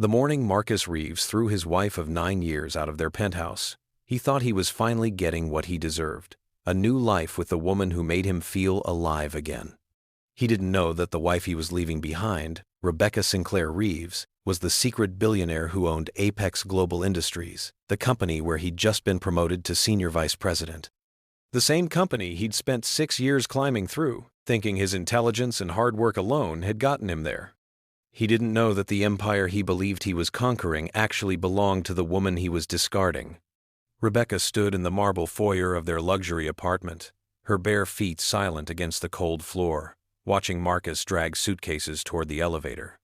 The morning Marcus Reeves threw his wife of 9 years out of their penthouse, he thought he was finally getting what he deserved, a new life with the woman who made him feel alive again. He didn't know that the wife he was leaving behind, Rebecca Sinclair Reeves, was the secret billionaire who owned Apex Global Industries, the company where he'd just been promoted to senior vice president. The same company he'd spent 6 years climbing through, thinking his intelligence and hard work alone had gotten him there. He didn't know that the empire he believed he was conquering actually belonged to the woman he was discarding. Rebecca stood in the marble foyer of their luxury apartment, her bare feet silent against the cold floor, watching Marcus drag suitcases toward the elevator.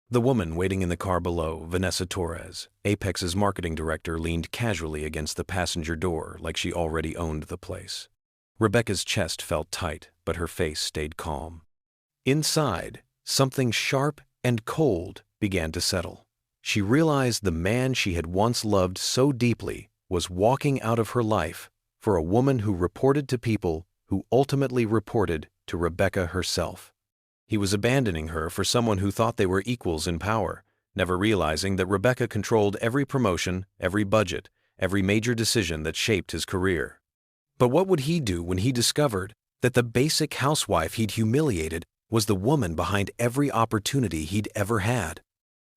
The woman waiting in the car below, Vanessa Torres, Apex's marketing director, leaned casually against the passenger door like she already owned the place. Rebecca's chest felt tight, but her face stayed calm. Inside, something sharp and cold began to settle. She realized the man she had once loved so deeply was walking out of her life for a woman who reported to people who ultimately reported to Rebecca herself. He was abandoning her for someone who thought they were equals in power, never realizing that Rebecca controlled every promotion, every budget, every major decision that shaped his career. But what would he do when he discovered that the basic housewife he'd humiliated was the woman behind every opportunity he'd ever had?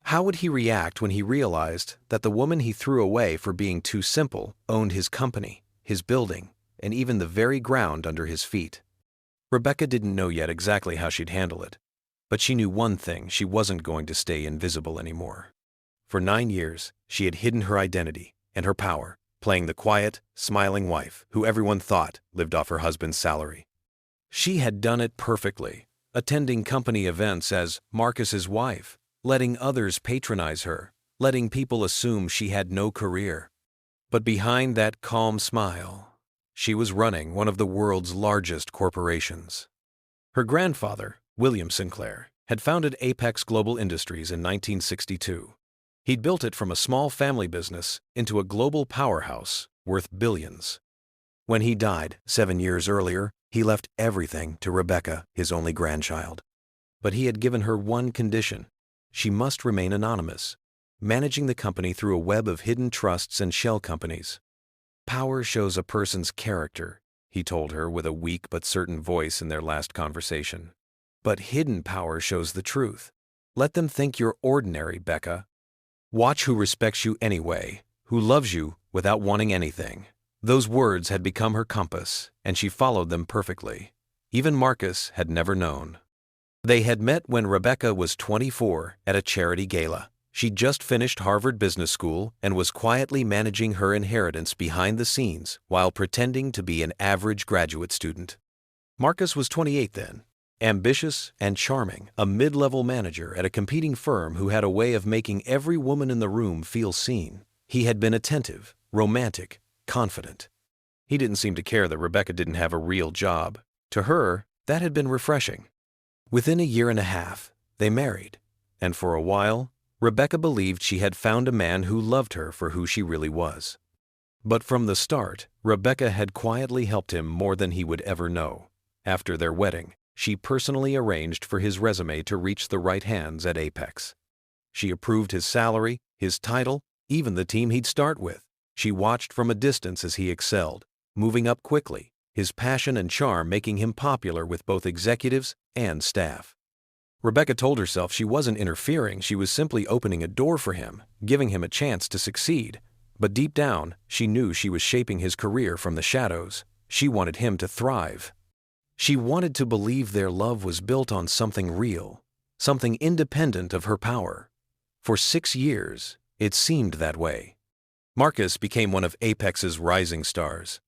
How would he react when he realized that the woman he threw away for being too simple owned his company, his building, and even the very ground under his feet? Rebecca didn't know yet exactly how she'd handle it, but she knew one thing: she wasn't going to stay invisible anymore. For 9 years, she had hidden her identity and her power, playing the quiet, smiling wife who everyone thought lived off her husband's salary. She had done it perfectly, attending company events as Marcus's wife, letting others patronize her, letting people assume she had no career. But behind that calm smile, she was running one of the world's largest corporations. Her grandfather, William Sinclair, had founded Apex Global Industries in 1962. He'd built it from a small family business into a global powerhouse worth billions. When he died 7 years earlier, he left everything to Rebecca, his only grandchild. But he had given her one condition: she must remain anonymous, managing the company through a web of hidden trusts and shell companies. "Power shows a person's character," he told her with a weak but certain voice in their last conversation. "But hidden power shows the truth. Let them think you're ordinary, Becca. Watch who respects you anyway, who loves you without wanting anything." Those words had become her compass, and she followed them perfectly. Even Marcus had never known. They had met when Rebecca was 24 at a charity gala. She'd just finished Harvard Business School and was quietly managing her inheritance behind the scenes while pretending to be an average graduate student. Marcus was 28 then, ambitious and charming, a mid-level manager at a competing firm who had a way of making every woman in the room feel seen. He had been attentive, romantic, confident. He didn't seem to care that Rebecca didn't have a real job. To her, that had been refreshing. Within a year and a half, they married, and for a while, Rebecca believed she had found a man who loved her for who she really was. But from the start, Rebecca had quietly helped him more than he would ever know. After their wedding, she personally arranged for his resume to reach the right hands at Apex. She approved his salary, his title, even the team he'd start with. She watched from a distance as he excelled, moving up quickly, his passion and charm making him popular with both executives and staff. Rebecca told herself she wasn't interfering, she was simply opening a door for him, giving him a chance to succeed. But deep down, she knew she was shaping his career from the shadows. She wanted him to thrive. She wanted to believe their love was built on something real, something independent of her power. For 6 years, it seemed that way. Marcus became one of Apex's rising stars.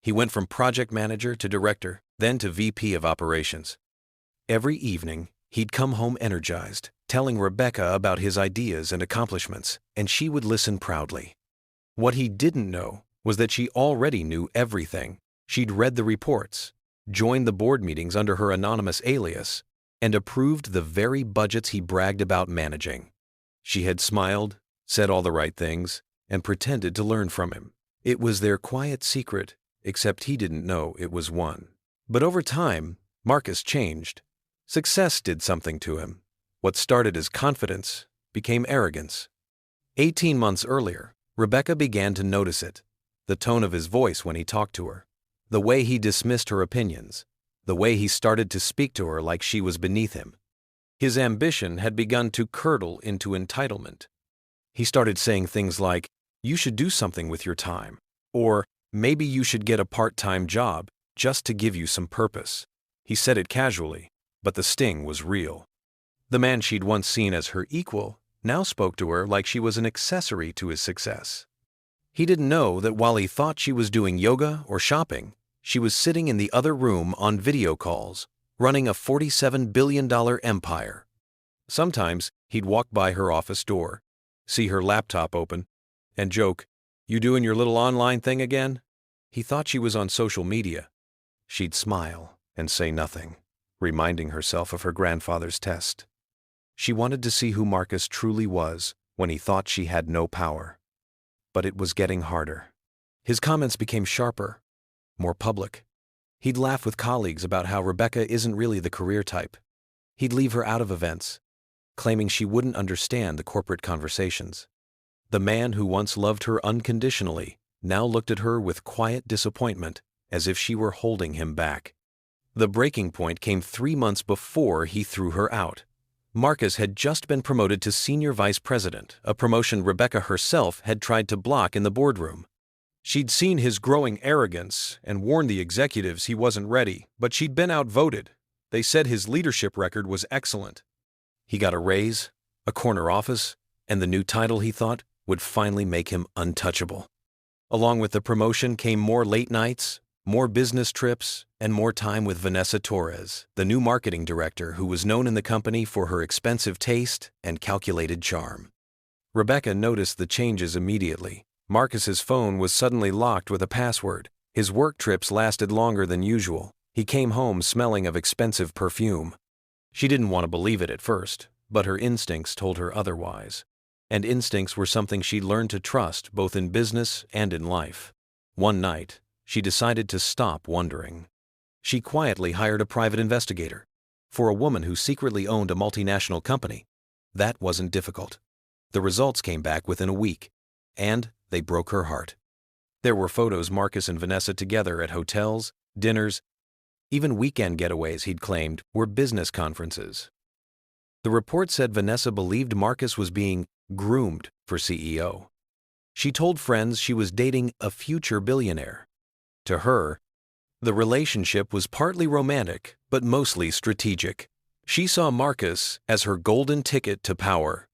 He went from project manager to director, then to VP of operations. Every evening, he'd come home energized, telling Rebecca about his ideas and accomplishments, and she would listen proudly. What he didn't know was that she already knew everything. She'd read the reports, joined the board meetings under her anonymous alias, and approved the very budgets he bragged about managing. She had smiled, said all the right things, and pretended to learn from him. It was their quiet secret, except he didn't know it was one. But over time, Marcus changed. Success did something to him. What started as confidence became arrogance. 18 months earlier, Rebecca began to notice it. The tone of his voice when he talked to her, the way he dismissed her opinions, the way he started to speak to her like she was beneath him. His ambition had begun to curdle into entitlement. He started saying things like, "You should do something with your time," or "Maybe you should get a part-time job just to give you some purpose." He said it casually, but the sting was real. The man she'd once seen as her equal now spoke to her like she was an accessory to his success. He didn't know that while he thought she was doing yoga or shopping, she was sitting in the other room on video calls, running a $47 billion empire. Sometimes he'd walk by her office door, see her laptop open, and joke, "You doing your little online thing again?" He thought she was on social media. She'd smile and say nothing, reminding herself of her grandfather's test. She wanted to see who Marcus truly was when he thought she had no power. But it was getting harder. His comments became sharper, more public. He'd laugh with colleagues about how Rebecca isn't really the career type. He'd leave her out of events, claiming she wouldn't understand the corporate conversations. The man who once loved her unconditionally now looked at her with quiet disappointment, as if she were holding him back. The breaking point came 3 months before he threw her out. Marcus had just been promoted to senior vice president, a promotion Rebecca herself had tried to block in the boardroom. She'd seen his growing arrogance and warned the executives he wasn't ready, but she'd been outvoted. They said his leadership record was excellent. He got a raise, a corner office, and the new title he thought would finally make him untouchable. Along with the promotion came more late nights, more business trips, and more time with Vanessa Torres, the new marketing director who was known in the company for her expensive taste and calculated charm. Rebecca noticed the changes immediately. Marcus's phone was suddenly locked with a password. His work trips lasted longer than usual. He came home smelling of expensive perfume. She didn't want to believe it at first, but her instincts told her otherwise. And instincts were something she'd learned to trust both in business and in life. One night, she decided to stop wondering. She quietly hired a private investigator. For a woman who secretly owned a multinational company, that wasn't difficult. The results came back within a week, and they broke her heart. There were photos Marcus and Vanessa together at hotels, dinners, even weekend getaways he'd claimed were business conferences. The report said Vanessa believed Marcus was being groomed for CEO. She told friends she was dating a future billionaire. To her, the relationship was partly romantic, but mostly strategic. She saw Marcus as her golden ticket to power.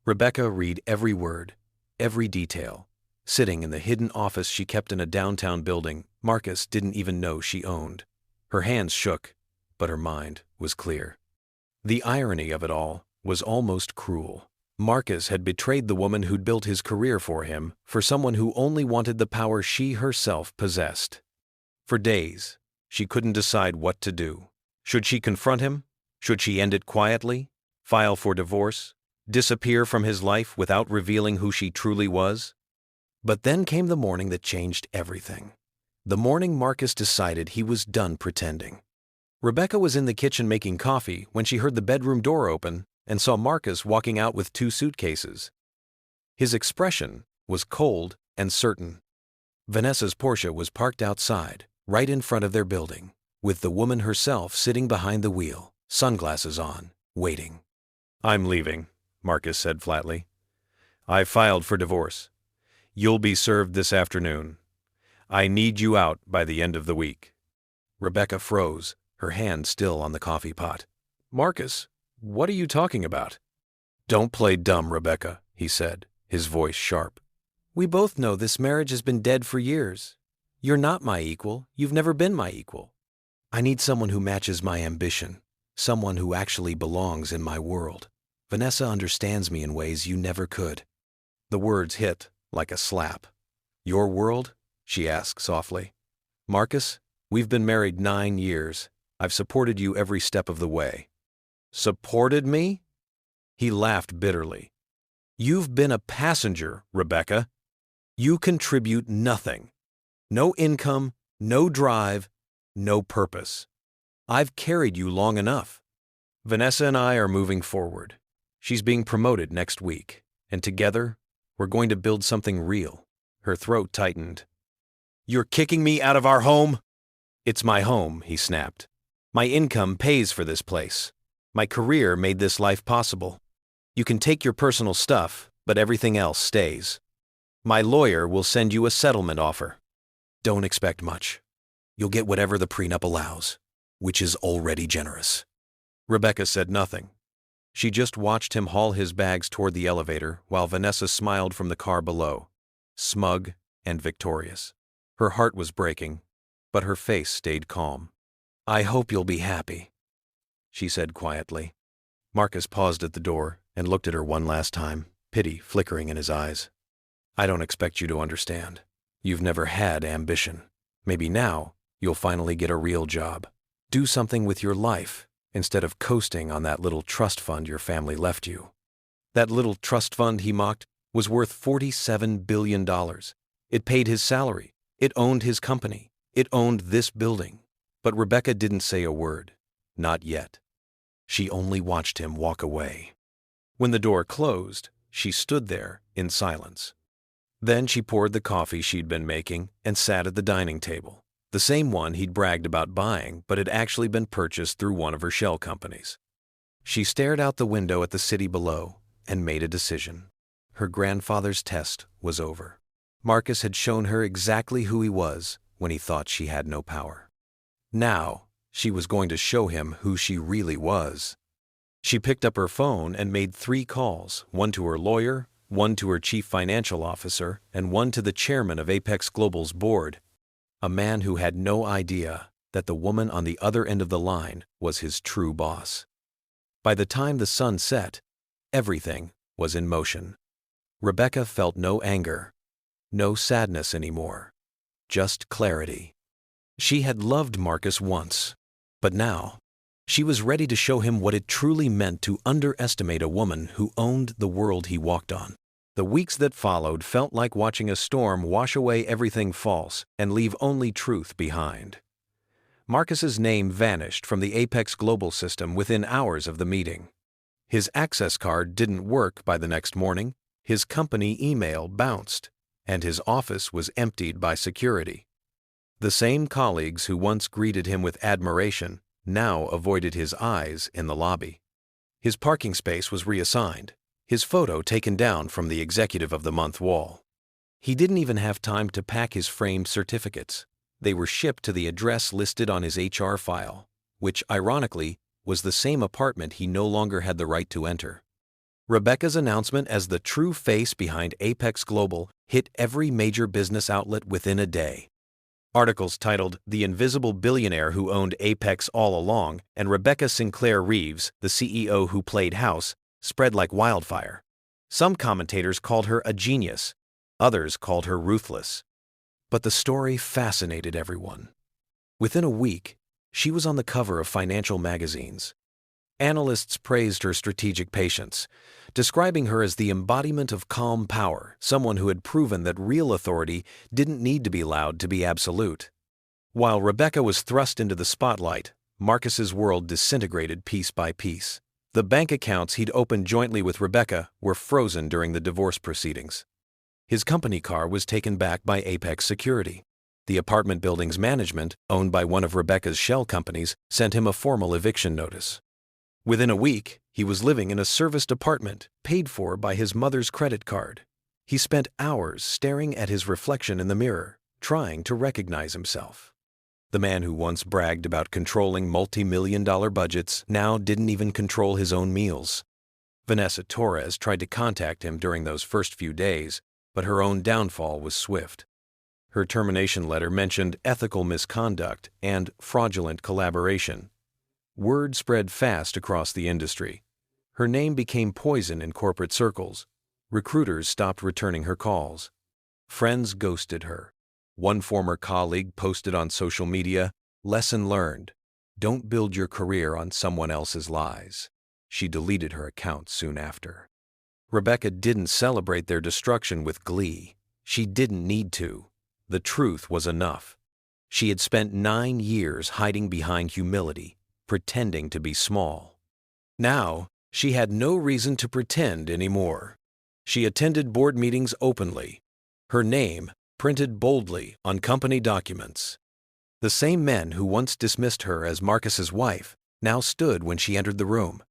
Rebecca read every word, every detail. Sitting in the hidden office she kept in a downtown building Marcus didn't even know she owned. Her hands shook, but her mind was clear. The irony of it all was almost cruel. Marcus had betrayed the woman who'd built his career for him for someone who only wanted the power she herself possessed. For days, she couldn't decide what to do. Should she confront him? Should she end it quietly? File for divorce? Disappear from his life without revealing who she truly was? But then came the morning that changed everything. The morning Marcus decided he was done pretending. Rebecca was in the kitchen making coffee when she heard the bedroom door open and saw Marcus walking out with 2 suitcases. His expression was cold and certain. Vanessa's Porsche was parked outside, right in front of their building, with the woman herself sitting behind the wheel, sunglasses on, waiting. "I'm leaving," Marcus said flatly. "I filed for divorce. You'll be served this afternoon. I need you out by the end of the week." Rebecca froze, her hand still on the coffee pot. "Marcus, what are you talking about?" "Don't play dumb, Rebecca," he said, his voice sharp. "We both know this marriage has been dead for years. You're not my equal. You've never been my equal. I need someone who matches my ambition, someone who actually belongs in my world. Vanessa understands me in ways you never could." The words hit like a slap. "Your world?" she asked softly. "Marcus, we've been married 9 years. I've supported you every step of the way." "Supported me?" He laughed bitterly. "You've been a passenger, Rebecca. You contribute nothing. No income, no drive, no purpose. I've carried you long enough. Vanessa and I are moving forward." She's being promoted next week, and together, we're going to build something real. Her throat tightened. You're kicking me out of our home? It's my home, he snapped. My income pays for this place. My career made this life possible. You can take your personal stuff, but everything else stays. My lawyer will send you a settlement offer. Don't expect much. You'll get whatever the prenup allows, which is already generous. Rebecca said nothing. She just watched him haul his bags toward the elevator while Vanessa smiled from the car below, smug and victorious. Her heart was breaking, but her face stayed calm. I hope you'll be happy, she said quietly. Marcus paused at the door and looked at her one last time, pity flickering in his eyes. I don't expect you to understand. You've never had ambition. Maybe now you'll finally get a real job. Do something with your life instead of coasting on that little trust fund your family left you. That little trust fund, he mocked, was worth $47 billion. It paid his salary. It owned his company. It owned this building. But Rebecca didn't say a word. Not yet. She only watched him walk away. When the door closed, she stood there in silence. Then she poured the coffee she'd been making and sat at the dining table, the same one he'd bragged about buying but had actually been purchased through one of her shell companies. She stared out the window at the city below and made a decision. Her grandfather's test was over. Marcus had shown her exactly who he was when he thought she had no power. Now, she was going to show him who she really was. She picked up her phone and made 3 calls, one to her lawyer, one to her chief financial officer, and one to the chairman of Apex Global's board, a man who had no idea that the woman on the other end of the line was his true boss. By the time the sun set, everything was in motion. Rebecca felt no anger, no sadness anymore, just clarity. She had loved Marcus once, but now she was ready to show him what it truly meant to underestimate a woman who owned the world he walked on. The weeks that followed felt like watching a storm wash away everything false and leave only truth behind. Marcus's name vanished from the Apex Global system within hours of the meeting. His access card didn't work by the next morning, his company email bounced, and his office was emptied by security. The same colleagues who once greeted him with admiration now avoided his eyes in the lobby. His parking space was reassigned, his photo taken down from the Executive of the Month wall. He didn't even have time to pack his framed certificates. They were shipped to the address listed on his HR file, which, ironically, was the same apartment he no longer had the right to enter. Rebecca's announcement as the true face behind Apex Global hit every major business outlet within a day. Articles titled "The Invisible Billionaire Who Owned Apex All Along" and "Rebecca Sinclair Reeves, the CEO Who Played House," spread like wildfire. Some commentators called her a genius, others called her ruthless. But the story fascinated everyone. Within a week, she was on the cover of financial magazines. Analysts praised her strategic patience, describing her as the embodiment of calm power, someone who had proven that real authority didn't need to be loud to be absolute. While Rebecca was thrust into the spotlight, Marcus's world disintegrated piece by piece. The bank accounts he'd opened jointly with Rebecca were frozen during the divorce proceedings. His company car was taken back by Apex Security. The apartment building's management, owned by one of Rebecca's shell companies, sent him a formal eviction notice. Within a week, he was living in a serviced apartment paid for by his mother's credit card. He spent hours staring at his reflection in the mirror, trying to recognize himself. The man who once bragged about controlling multi-million-dollar budgets now didn't even control his own meals. Vanessa Torres tried to contact him during those first few days, but her own downfall was swift. Her termination letter mentioned ethical misconduct and fraudulent collaboration. Word spread fast across the industry. Her name became poison in corporate circles. Recruiters stopped returning her calls. Friends ghosted her. One former colleague posted on social media, "Lesson learned. Don't build your career on someone else's lies." She deleted her account soon after. Rebecca didn't celebrate their destruction with glee. She didn't need to. The truth was enough. She had spent 9 years hiding behind humility, pretending to be small. Now, She had no reason to pretend anymore. She attended board meetings openly, her name printed boldly on company documents. The same men who once dismissed her as Marcus's wife now stood when she entered the room.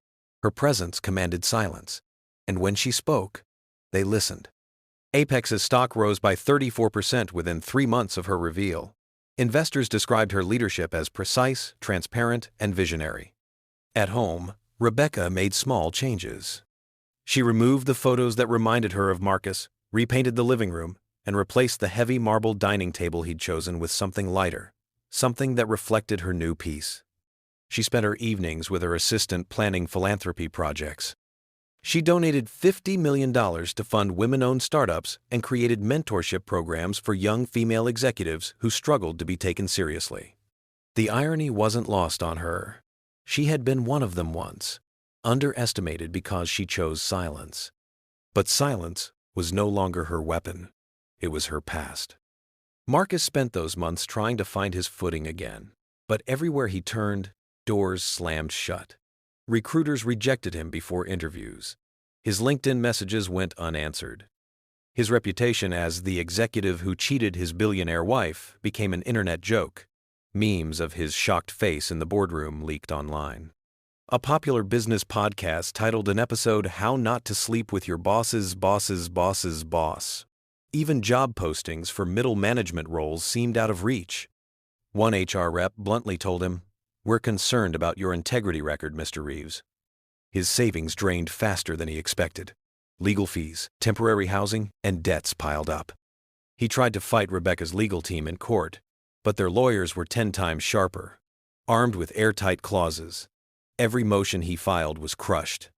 Her presence commanded silence, and when she spoke, they listened. Apex's stock rose by 34% within 3 months of her reveal. Investors described her leadership as precise, transparent, and visionary. At home, Rebecca made small changes. She removed the photos that reminded her of Marcus, repainted the living room, and replaced the heavy marble dining table he'd chosen with something lighter, something that reflected her new peace. She spent her evenings with her assistant planning philanthropy projects. She donated $50 million to fund women-owned startups and created mentorship programs for young female executives who struggled to be taken seriously. The irony wasn't lost on her. She had been one of them once, underestimated because she chose silence. But silence was no longer her weapon. It was her past. Marcus spent those months trying to find his footing again, but everywhere he turned, doors slammed shut. Recruiters rejected him before interviews. His LinkedIn messages went unanswered. His reputation as the executive who cheated his billionaire wife became an internet joke. Memes of his shocked face in the boardroom leaked online. A popular business podcast titled an episode "How Not to Sleep with Your Boss's Boss's Boss's Boss." Even job postings for middle management roles seemed out of reach. One HR rep bluntly told him, "We're concerned about your integrity record, Mr. Reeves." His savings drained faster than he expected. Legal fees, temporary housing, and debts piled up. He tried to fight Rebecca's legal team in court, but their lawyers were 10 times sharper, armed with airtight clauses. Every motion he filed was crushed.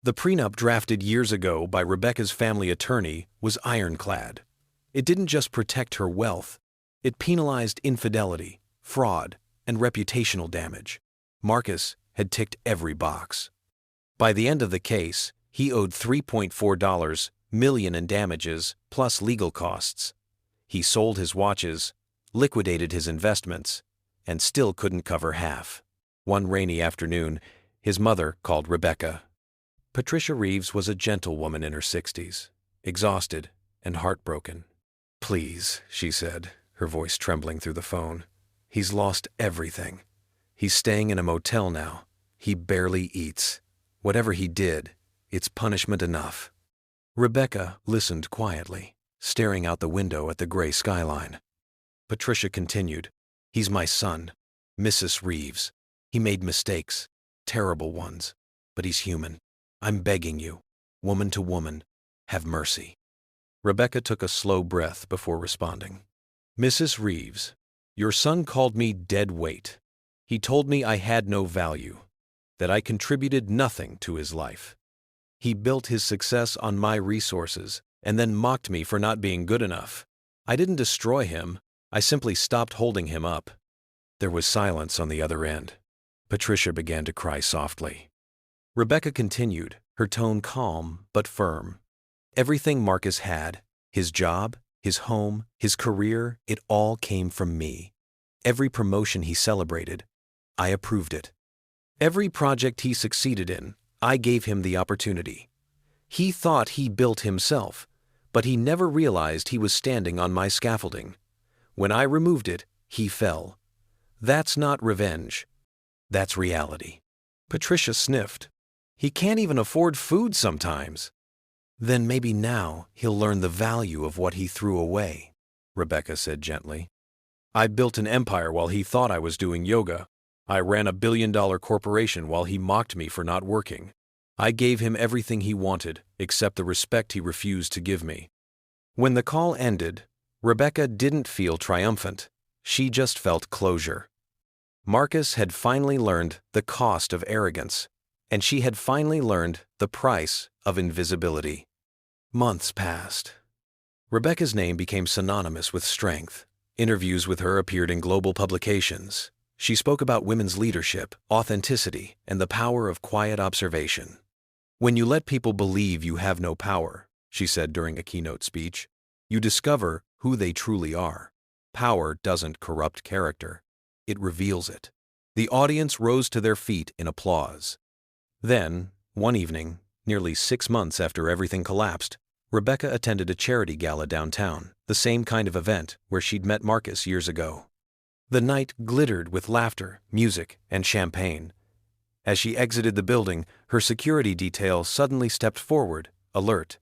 The prenup drafted years ago by Rebecca's family attorney was ironclad. It didn't just protect her wealth. It penalized infidelity, fraud, and reputational damage. Marcus had ticked every box. By the end of the case, he owed $3.4 million in damages plus legal costs. He sold his watches, liquidated his investments, and still couldn't cover half. One rainy afternoon, his mother called Rebecca. Patricia Reeves was a gentlewoman in her 60s, exhausted and heartbroken. "Please," she said, her voice trembling through the phone. "He's lost everything. He's staying in a motel now. He barely eats. Whatever he did, it's punishment enough." Rebecca listened quietly, staring out the window at the gray skyline. Patricia continued, "He's my son, Mrs. Reeves. He made mistakes, terrible ones, but he's human. I'm begging you, woman to woman, have mercy." Rebecca took a slow breath before responding. "Mrs. Reeves, your son called me dead weight. He told me I had no value, that I contributed nothing to his life. He built his success on my resources and then mocked me for not being good enough. I didn't destroy him. I simply stopped holding him up." There was silence on the other end. Patricia began to cry softly. Rebecca continued, her tone calm but firm. "Everything Marcus had, his job, his home, his career, it all came from me. Every promotion he celebrated, I approved it. Every project he succeeded in, I gave him the opportunity. He thought he built himself, but he never realized he was standing on my scaffolding. When I removed it, he fell. That's not revenge. That's reality." Patricia sniffed. "He can't even afford food sometimes." "Then maybe now he'll learn the value of what he threw away," Rebecca said gently. "I built an empire while he thought I was doing yoga. I ran a billion-dollar corporation while he mocked me for not working. I gave him everything he wanted, except the respect he refused to give me." When the call ended, Rebecca didn't feel triumphant. She just felt closure. Marcus had finally learned the cost of arrogance, and she had finally learned the price of invisibility. Months passed. Rebecca's name became synonymous with strength. Interviews with her appeared in global publications. She spoke about women's leadership, authenticity, and the power of quiet observation. "When you let people believe you have no power," she said during a keynote speech, "you discover who they truly are. Power doesn't corrupt character. It reveals it." The audience rose to their feet in applause. Then, One evening, nearly 6 months after everything collapsed, Rebecca attended a charity gala downtown, the same kind of event where she'd met Marcus years ago. The night glittered with laughter, music, and champagne. As she exited the building, her security detail suddenly stepped forward, alert.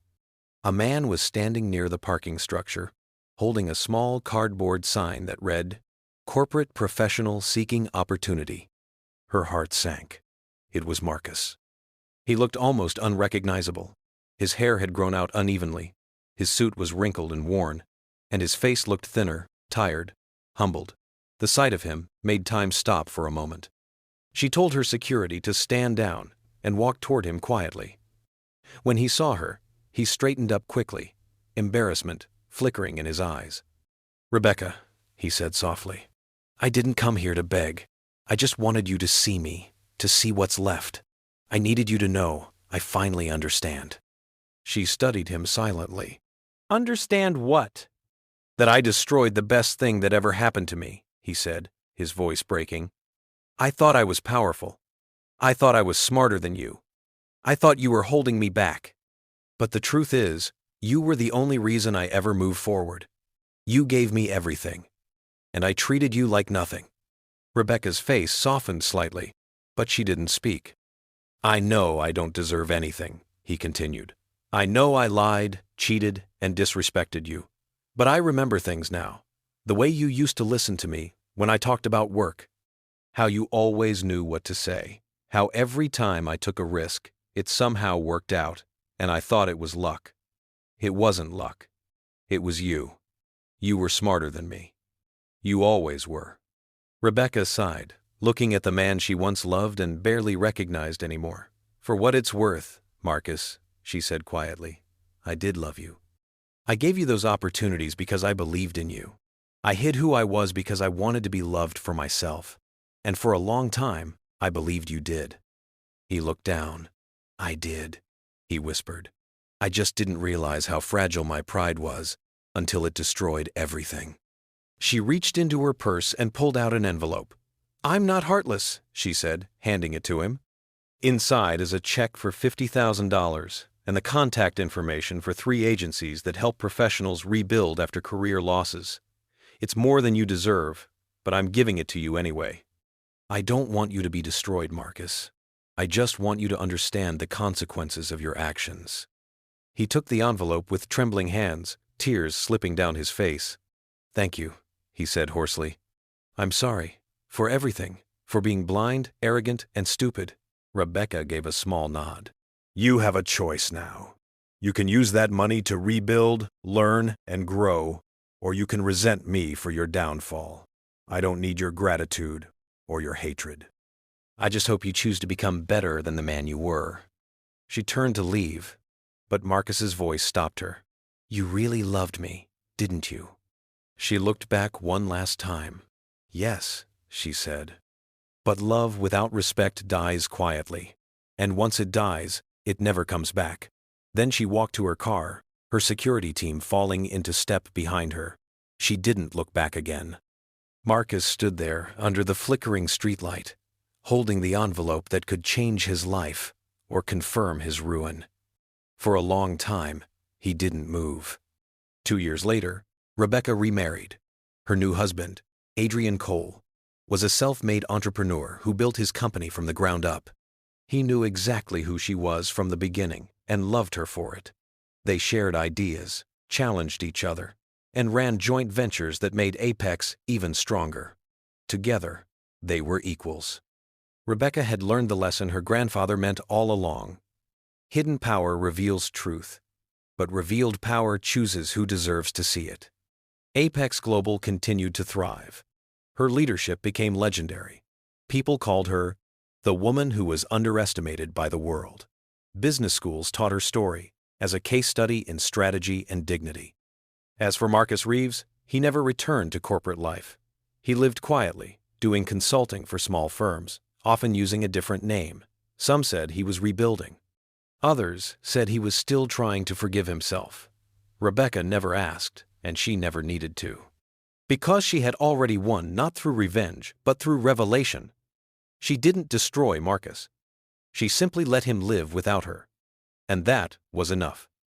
A man was standing near the parking structure, holding a small cardboard sign that read, "Corporate Professional Seeking Opportunity." Her heart sank. It was Marcus. He looked almost unrecognizable. His hair had grown out unevenly, his suit was wrinkled and worn, and his face looked thinner, tired, humbled. The sight of him made time stop for a moment. She told her security to stand down and walk toward him quietly. When he saw her, he straightened up quickly, embarrassment flickering in his eyes. "Rebecca," he said softly, "I didn't come here to beg. I just wanted you to see me, to see what's left. I needed you to know I finally understand." She studied him silently. "Understand what?" "That I destroyed the best thing that ever happened to me," he said, his voice breaking. "I thought I was powerful. I thought I was smarter than you. I thought you were holding me back. But the truth is, you were the only reason I ever moved forward. You gave me everything. And I treated you like nothing." Rebecca's face softened slightly, but she didn't speak. "I know I don't deserve anything," he continued. "I know I lied, cheated, and disrespected you. But I remember things now. The way you used to listen to me when I talked about work. How you always knew what to say. How every time I took a risk, it somehow worked out, and I thought it was luck. It wasn't luck. It was you. You were smarter than me. You always were." Rebecca sighed, looking at the man she once loved and barely recognized anymore. "For what it's worth, Marcus," she said quietly, "I did love you. I gave you those opportunities because I believed in you. I hid who I was because I wanted to be loved for myself. And for a long time, I believed you did." He looked down. "I did," he whispered. "I just didn't realize how fragile my pride was until it destroyed everything." She reached into her purse and pulled out an envelope. "I'm not heartless," she said, handing it to him. Inside is a check for $50,000 and the contact information for 3 agencies that help professionals rebuild after career losses. "It's more than you deserve, but I'm giving it to you anyway. I don't want you to be destroyed, Marcus. I just want you to understand the consequences of your actions." He took the envelope with trembling hands, tears slipping down his face. "Thank you," he said hoarsely. "I'm sorry. For everything. For being blind, arrogant, and stupid." Rebecca gave a small nod. "You have a choice now. You can use that money to rebuild, learn, and grow, or you can resent me for your downfall. I don't need your gratitude or your hatred. I just hope you choose to become better than the man you were." She turned to leave, but Marcus's voice stopped her. "You really loved me, didn't you?" She looked back one last time. "Yes," she said. But love without respect dies quietly, and once it dies, it never comes back. Then she walked to her car, her security team falling into step behind her. She didn't look back again. Marcus stood there under the flickering streetlight, holding the envelope that could change his life or confirm his ruin. For a long time, he didn't move. 2 years later, Rebecca remarried. Her new husband, Adrian Cole, was a self-made entrepreneur who built his company from the ground up. He knew exactly who she was from the beginning and loved her for it. They shared ideas, challenged each other, and ran joint ventures that made Apex even stronger. Together, they were equals. Rebecca had learned the lesson her grandfather meant all along. Hidden power reveals truth, but revealed power chooses who deserves to see it. Apex Global continued to thrive. Her leadership became legendary. People called her the woman who was underestimated by the world. Business schools taught her story as a case study in strategy and dignity. As for Marcus Reeves, he never returned to corporate life. He lived quietly, doing consulting for small firms, often using a different name. Some said he was rebuilding. Others said he was still trying to forgive himself. Rebecca never asked, and she never needed to. Because she had already won not through revenge, but through revelation, she didn't destroy Marcus. She simply let him live without her. And that was enough.